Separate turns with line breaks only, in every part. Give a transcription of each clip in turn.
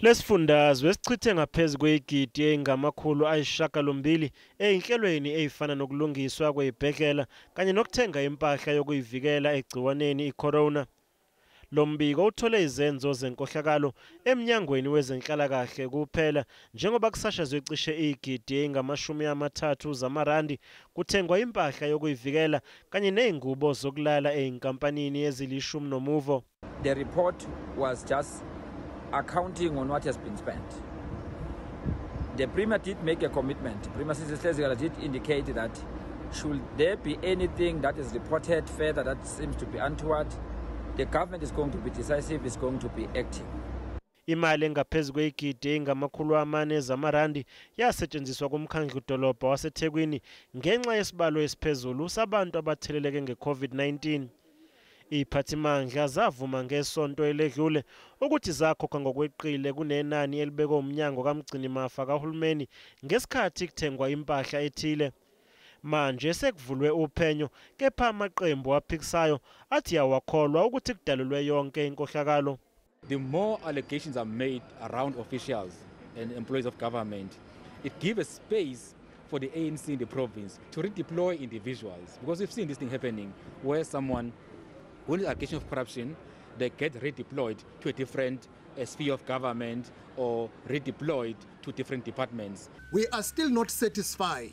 Lesifundazwe sichithe ngaphezulu kwegidi engamakhulu ayisishiyagalombili eyinhlelweni ezifana nokulungiswa kwezibhedlela kanye nokuthenga impahla yokuyivikela egciwaneni icorona. Lo mbiko uthole izenzo zenkohlakalo emnyangweni wezenhlalakahle kuphela njengoba kusashazwe cishe igidi engama-30 zamarandi kuthengwa impahla yokuyivikela kanye nezingubo zokulala ezinkampanini ezilishumi nomuvo.
The report was just accounting on what has been spent. The Premier did make a commitment. Premier did indicate that should there be anything that is reported further that seems to be untoward, the government is going to be decisive, is going to be active.
Imali engaphezulu kwegidi engama-400 zamarandi yasetshenziswa kumkhandlu dolobha waseThekwini ngenxa yesibalo esiphezulu sabantu abatheleleke nge-COVID-19. Iphathimandla zavuma ngesonto eledlule ukuthi zakhokha ngokweqile kunenani elibekwe umnyango kamgcinimafa kahulumeni ngesikhathi kuthengwa impahla ethile. Manje sekuvulwe uphenyo kepha amaqembu aphikisayo athi awakholwa ukuthi kudalulwe yonke inkohlakalo.
The more allegations are made around officials and employees of government, it gives a space for the ANC in the province to redeploy individuals, because we've seen this thing happening where someone, when there's allegation of corruption, they get redeployed to a different sphere of government or redeployed to different departments.
We are still not satisfied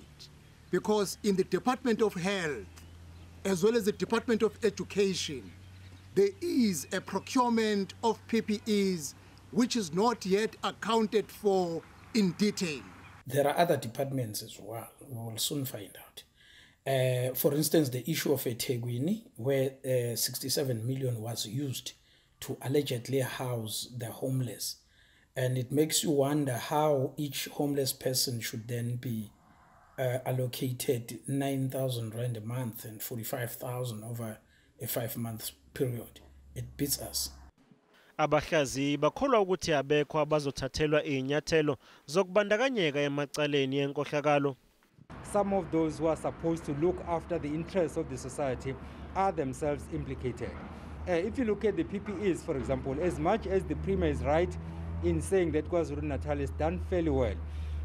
because in the Department of Health, as well as the Department of Education, there is a procurement of PPEs which is not yet accounted for in detail.
There are other departments as well, we will soon find out. For instance, the issue of ekuthengweni, where 67 million was used to allegedly house the homeless. And it makes you wonder how each homeless person should then be allocated 9,000 rand a month and 45,000 over a 5-month period. It beats us.
Abahlaziyi bakholwa ukuthi abekho abazothathelwa izinyathelo zokubandakanyeka emacaleni yenkohlakalo.
Some of those who are supposed to look after the interests of the society are themselves implicated. If you look at the PPEs, for example, as much as the Premier is right in saying that KwaZulu Natal has done fairly well,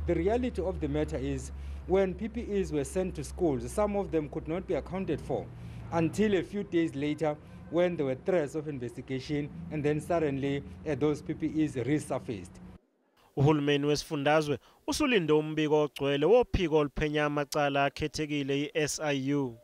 the reality of the matter is when PPEs were sent to schools, some of them could not be accounted for until a few days later when there were threats of investigation, and then suddenly those PPEs resurfaced.
Uhulumeni wesifundazwe usulinde umbiko ogcwele wophiko oluphenya amacala akhethekile iSIU.